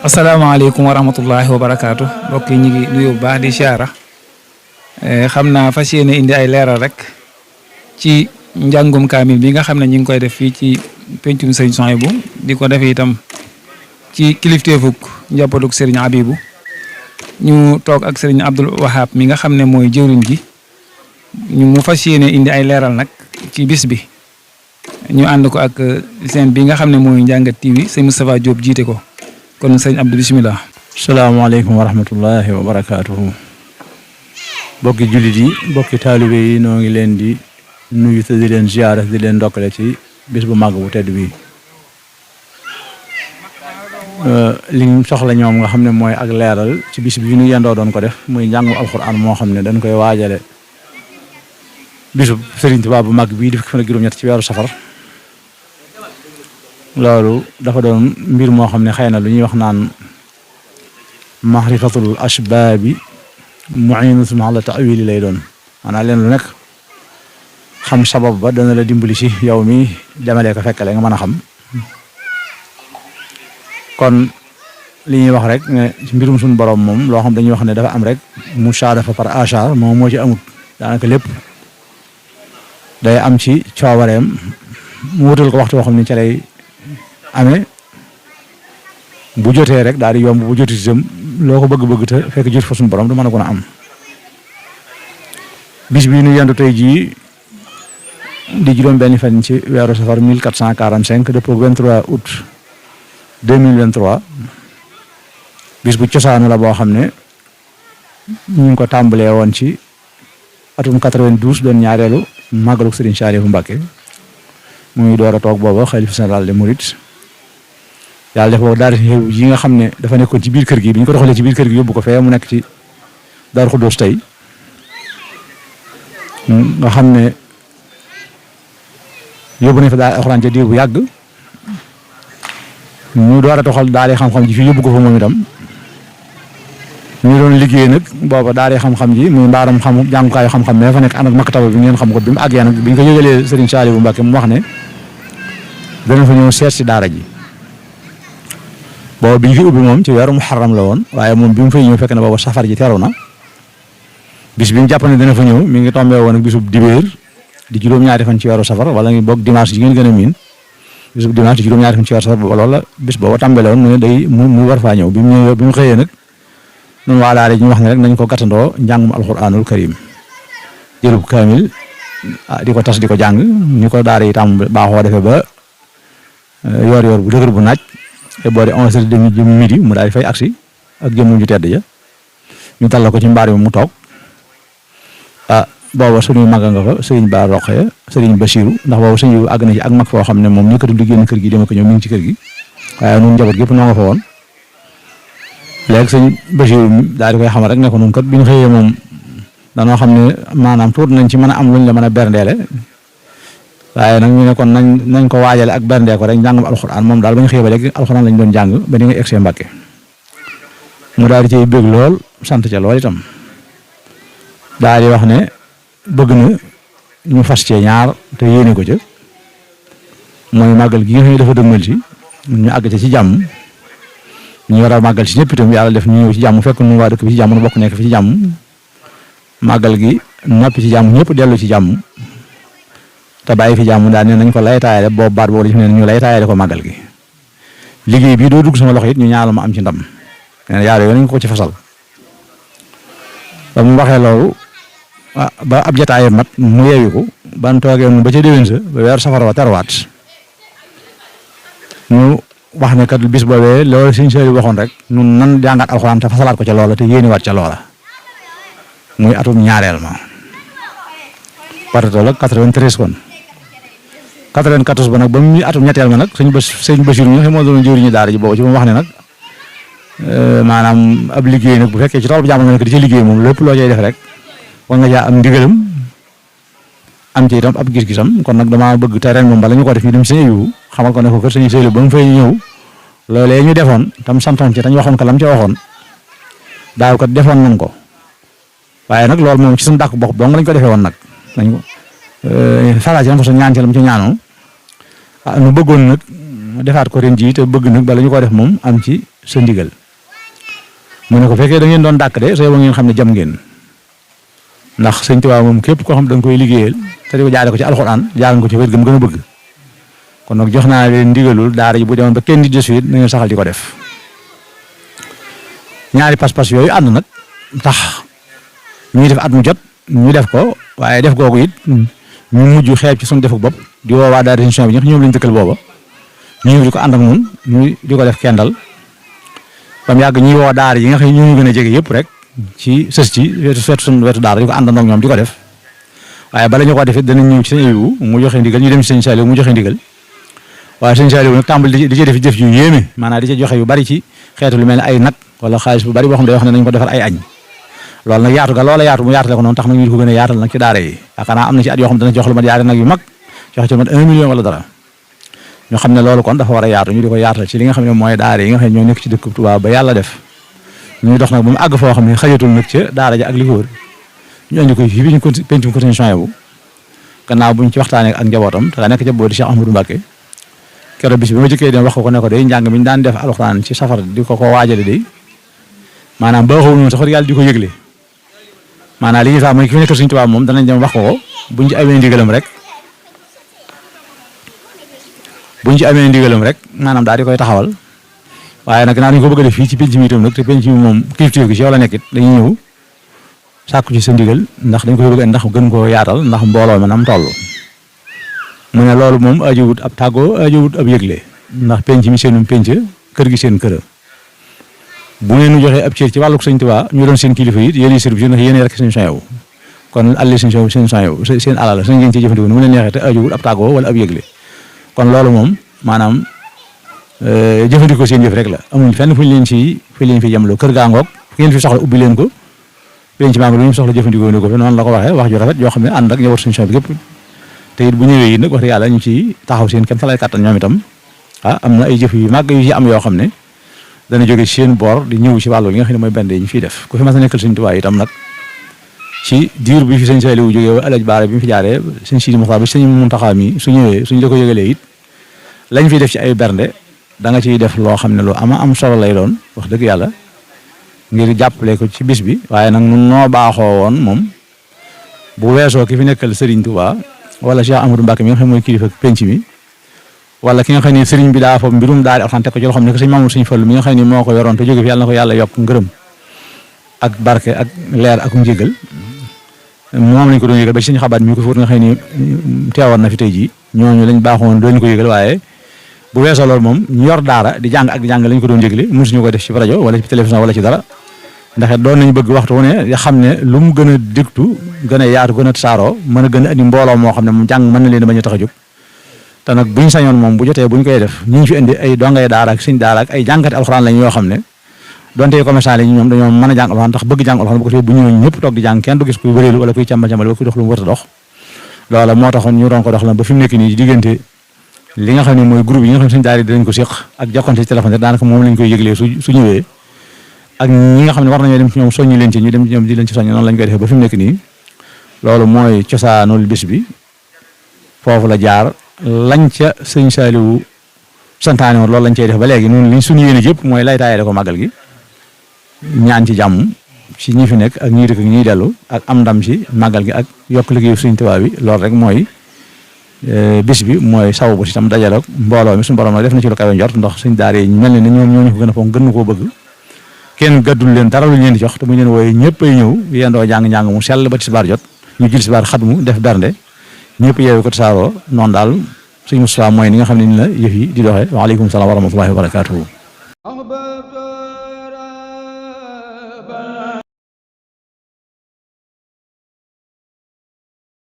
asalaamaaleykum wa rahmatullahi wa barakaatu mbokk yi ñu ngi nuyu bu baax di siyaara xam naa fas yéene indi ay leeral rek ci njàngum kaamil bi nga xam ne ñu ngi koy def fii ci pencum sëriñ Souhaïbou di ko def itam ci kilifteefug njabootuk sëriñ Abibu ñu toog ak sëriñ Abdul Wahab mi nga xam ne mooy jëwriñ gi ñu mu fas yéene indi ay leeral nag ci bis bi ñu ànd ko ak seen bi nga xam ne mooy Njàngat TV sëñ Moustapha Diop jiite ko kon sëñ Abdou bisimilah. salaamaaleykum wa rahmatullahi wa barakaatuhu. bokki jullit yi bokki taalibe yi noo ngi leen di nuyu te di leen ziyaara di leen ndokkale ci bis bu màgg bu tedd bi liñ soxla ñoom nga xam ne mooy ak leeral ci bis bi ñu yendoo doon ko def muy njàngu alxuraan moo xam ne dañ koy waajale bisub Sëriñ Tuubaa bu màgg bii di fukki fan ak juróom-ñett ci weeru safar. loolu dafa doon mbir moo xam ne xëy na lu ñuy wax naan mahrifatul ashbaabi mu'inatun ala ta'wili lay doon maanaam leen lu nekk xam sabab ba dana la dimbali ci yow mi demalee ko fekkale nga mën a xam kon li ñuy wax rek ne ci mbirum suñu borom moom loo xam dañuy wax ne dafa am rek musaadafa par achar moom moo ci amut daanaka lépp day am ci coobareem mu wutal ko waxtu woo xam ne ca lay amee bu jotee rek daal di yomb bu joti itam loo ko bëgg-bëgg te fekk jot fa suñu borom du mën a ko am bis bii nu yendu tey jii di juróom benn fan ci weeru safar 1445 dëppoo 23 août 2023 bis bu cosaanu la boo xam ne ñu ngi ko tàmbalee woon ci atum 92 doon ñaareelu màggalu Serigne Saliou Mbacké muy door a toog booba xalifa général des mourides yàlla def boobu daal yi nga xam ne dafa nekkoon ci biir kër gi bi ñu ko doxalee ci biir kër gi yóbbu ko fee mu nekk ci Daaru Xuddoos tey nga xam ne yóbbu nañ fa daal alxuraan ca diir bu yàgg ñu door a toxal daal xam-xam ji fii yóbbu ko fa moom itam ñu doon liggéey nag booba daal xam-xam ji muy mbaaram xam jàngukaayu xam-xam mais fa nekk ànd ak maktaba bi ngeen xam ko bi mu àggee nag bi ñu ko yëgalee Serigne Saliou Mbacké mu wax ne dana fa ñëw seet si daara ji booba bi ñu fi ubbi moom ci weeru muharram la woon waaye moom bi mu fay ñëw fekk na booba safar ji teru na bis bi mu jàpp ne dana fa ñëw mi ngi tombé woon ak bisub dibéer di juróom-ñaari fan ci weeru safar wala ngi boog dimanche ji ngeen gën a miin bisub dimanche di juróom-ñaari fan ci weeru safar booba loolu la bis booba tàmbale woon mu ne day mu war faa ñëw bi mu ñëwee bi mu xëyee nag noonu waa daara ji ñu wax ne rek nañ ko gàttandoo njàngum alxuraanul karim jërub kaamil di ko tas di ko jàng ni ko daara yi tam baaxoo defee ba yor bu dëgër bu naaj te boo dee 11h30 jëm midi mu daal di fay agsi ak jëmm ju tedd ja ñu talla ko ci mbaar mi mu toog booba suñuy mag nga fa sëriñ Ba Roqe sëriñ Basiru ndax booba sëriñ bi àgg na ci ak mag foo xam ne moom ñëkkatu di génn kër gi dama ko ñëw mi ngi ci kër gi waaye ñun njaboot gépp noo nga fa woon léegi sëñ Basiru daal di koy xamal rek ne ko noonu kat bi ñu xëyee moom danoo xam ne maanaam tuut nañ ci mën a am luñ la mën a berndeele waaye nag ñu ne kon nañ ko waajale ak berndee ko rek njàngam alxuraan moom daal ba ñu xëyee ba léegi alxuraan lañ doon jàng ba ni nga egsee Mbàkke mu daal di cay bëgg lool sant ca lool itam daal di wax ne bëgg na ñu fas cee ñaar te yéene ko ca mooy màggal gi nga xam ne dafa dëgmal ci ñu àgg ca ci jàmm ñu war a màggal ci ñëpp itam yàlla def ñu ñëw ci jàmm fekk nu waa dëkk bi ci jàmm nu bokk nekk fi ci jàmm màggal gi noppi ci jàmm ñëpp dellu ci jàmm te bàyyi fi jàmm daal ne nañ ko lay taayale boobu baat boobu la ñu lay taayale ko màggal gi liggéey bii doo dugg sama loxo it ñu ñaanal ma am ci ndam nee na yaar yooyu nañ ko ci fasal ba mu waxee loolu ba ab jataay mat mu yeewi ko ban toogee mu ba ca déwén sa ba weer safara wa terwaat ñu wax ne kat bis boobee loolu Sëriñ Saliou waxoon rek ñun nan jàngat alxuraan te fasalaat ko ca loola te yéeniwaat ca loola muy atum ñaareel ma paratool ak 93 kon 94 ba nag ba mu atum ñetteel ma nag sëñ Basiru ñu moo doon jëwriñu daara ji boobu ci moom wax ne nag maanaam ab liggéey nag bu fekkee ci tool bu jàmm nga nekk di ci liggéey moom lépp loo cay def rek war nga jaa am ndigalam am ci itam ab gis-gisam kon nag damaa bëgg te ren moom bala ñu ko def ñu dem sëñ yu xamal ko ne ko kër sëñ Saliou ba mu fay ñëw loolee ñu defoon tam santoon ci dañ waxoon ko lam ca waxoon daaw kat defoon nañ ko waaye nag loolu moom ci suñu dàkk bopp dong lañ ko defee woon nag nañ ko fala ci am fa sa ñaan ci lam ci ñaanoo nu bëggoon nag defaat ko ren jii te bëgg nag bala ñu ko def moom am ci sa ndigal mu ne ko fekkee da ngeen doon dàkk de soo ba ngeen xam ne jam ngeen ndax sëñ Tuubaa moom képp koo xam da nga koy liggéeyal te di ko jaare ko ci alxuraan jaare ko ci wér gëm gën a bëgg kon nag jox naa leen ndigalul daara ji bu demoon ba kenn di desuit na ngeen saxal di ko def ñaari pas-pas yooyu ànd nag tax ñuy def at mu jot ñu def ko waaye def googu it ñu mujj xeeb ci suñu defuk bopp di woo waa daara émission bi ñax ñoom lañ dëkkal booba ñu di ko ànd ak ñun ñu di ko def kendal ba mu yàgg ñuy woo daara yi nga xam ne ñu gën a jege yëpp rek ci sës ci wetu daara di ko àndandoo ak ñoom di ko def waaye bala ñu ko defee danañ ñëw ci sëñ Abibu mu joxe ndigal ñu dem ci sëñ Saliou mu joxe ndigal waaye sëñ Saliou nag tàmbali di ci def jëf yu yéeme maanaam di ci joxe yu bari ci xeetu lu mel ne ay nag wala xaalis bu bari boo xam ne day wax ne nañ ko defar ay añ loolu nag yaatu ga loola yaatu mu yaatale ko noonu tax nag ñu di ko gën a yaatal nag ci daara yi yaakaar naa am na ci at yoo xam ne dana jox lu mat yaari nag yu mag joxe ci lu mat 1 million wala dara ñu xam ne loolu kon dafa war a yaatu ñu di ko yaatal ci li nga xam ne mooy daara yi nga xam ne ñoo nekk ci dëkk Tuubaa ba yàlla def ñuy dox nag ba mu àgg foo xam ne xajatul nag ca daara ja ak li ko wër ñu andi ko fii bi ñu pencum ko seen bu gannaaw buñ ci waxtaanee ak njabootam te daa nekk ca boodi Cheikh Ahmadou Mbacké keroog bis bi ma jëkkee dem wax ko ne ko day njàng mi ñu daan def alxuraan ci safar di ko waajale day maanaam ba xaw noonu sax yàlla di ko yëgle maanaam li ñuy sax mooy ki fi nekkal Sëñ Tuubaa moom danañ dem wax ko buñ ci amee ndigalam rek maanaam daal di koy taxawal waaye nag gannaaw dañu ko bëgg a def fii ci penc mi itam nag te penc mi moom kilifteef gi ci yow la nekkit dañuy ñëw sàkku ci sa ndigal ndax dañ ko bëgg a ndax gën koo yaatal ndax mbooloo mi nam toll mu ne loolu moom ajiwut ab tàggoo ajiwut ab yëgle ndax penc mi seenum penc kër gi seen kër bu ngeen ñu joxee ab cër ci wàllug Sëñ Tuubaa ñu doon seen kilifa yi yéen service yi ndax yéen rek seen soñewu kon alli seen soñewu seen alal seen ngeen ci jëfandikoo nu mu leen neexee te ajiwut ab tàggoo wala ab yëgle kon loolu moom maanaam jëfandikoo seen jëf rek la amuñ fenn fu ñu leen fi yemloo kër gaa ngoog fu ngeen fi soxla ubbi leen ko penc maa ngi lu ñu soxla jëfandikoo ni ko fi noonu la ko waxee wax ju rafet yoo xam ne ànd ak ñëwat suñu bi gépp te it bu ñëwee yi nag wax dëgg yàlla ñu ci taxaw seen kenn fa lay kàttan ñoom itam am na ay jëf yu màgg yu ci am yoo xam ne dana jóge seen boor di ñëw ci wàllu li nga xam ne mooy benn yi ñu fiy def ku fi mas a nekkal Sëñ Tuubaa itam nag ci diir bi fi sëñ Saliou jógee Alaaji Baara bi mu fi jaaree sëñ Sidi Muxtaar bi sëñ Muntaxaa mi su ñëwee suñ la ko yëgalee it lañ fiy def ci ay bernde da nga ciy def loo xam ne lu am solo lay doon wax dëgg yàlla ngir jàppale ko ci bis bi waaye nag nun noo baaxoo woon moom bu weesoo ki fi nekkal Serigne Touba wala Cheikh Amadou Mbacké mi nga xam mooy kilifa penc mi wala ki nga xam ne Serigne bi daa foofu mbirum daal di alxuraan teg ko ci loo xam ne que sëñ Mamadou Sëñ Fallu mi nga xam ne moo ko yoroon te jóge fi yàlla na ko yàlla yokk ngërëm ak barke ak leer ak njégal moom lañ ko doon yëgal ba ci sëñ Xabaat mi ko fóot nga xam ne teewoon na fi tey jii ñooñu lañ baaxoon doon ko yëgal waaye bu weesoo loolu moom ñu yor daara di jàng ak jàng lañ ko doon jégle mosuñu ko def ci rajo wala ci télévision wala ci dara ndax doon nañ bëgg waxtu wu ne xam ne lu mu gën a digtu gën a yaatu gën a saaroo mën a gën a andi mbooloo moo xam ne moom jàng mën na leen bañ a tax a jóg te nag buñ sañoon moom bu jotee buñ koy def ñu ngi fi indi ay dongay daara ak sëñ daara ak ay jàngati alxuraan lañ yoo xam ne donte commerçant lañ ñoom dañoo mën a jàng alxuraan tax bëgg jàng alxuraan bu ko defee bu ñëwee ñëpp toog di jàng kenn du gis kuy wëreelu wala kuy càmbal-càmbal wala kuy dox lu mu wër a dox loola moo taxoon ñu doon ko dox la ba fi mu nekk nii diggante li nga xam ne mooy groupe yi nga xam ne suñu daara dinañ ko séq ak jokkonte ci téléphone daanaka moom lañ koy yëglee su ñëwee ak ñi nga xam ne war nañoo dem ci ñoom soññi leen ci ñu dem ci ñoom di leen ci soññ noonu lañ koy defee ba fi mu nekk nii loolu mooy cosaanul bis bi foofu la jaar lañ ca sëñ Saliou santaane woon loolu lañ cey def ba léegi noonu liñ suñu yéene yëpp mooy lay taayee ko màggal gi ñaan ci jàmm ci ñi fi nekk ak ñiy dëkk ak ñiy dellu ak am ndam ci màggal gi ak yokk liggéeyu Sëñ Tuubaa bi loolu rek mooy bis bi mooy saw bu si tam dajale mbooloo mi suñu borom nag def na ci lu kawe njort ndax suñ daara yi mel ne ñoom ñoo ñu ko gën a fonk gën na koo bëgg kenn gàddul leen dara lu leen di jox te mu leen wooye ñëpp ay ñëw yendoo jàng-njàng mu sell ba tisbaar jot ñu jël tisbaar xatmu def bernde ñëpp yeewu ko tasaaroo noonu daal suñu Mustafaa mooy ni nga xam ne ni la yëf yi di doxee waaleykum salaam wa rahmatullahi wa barakaatuhu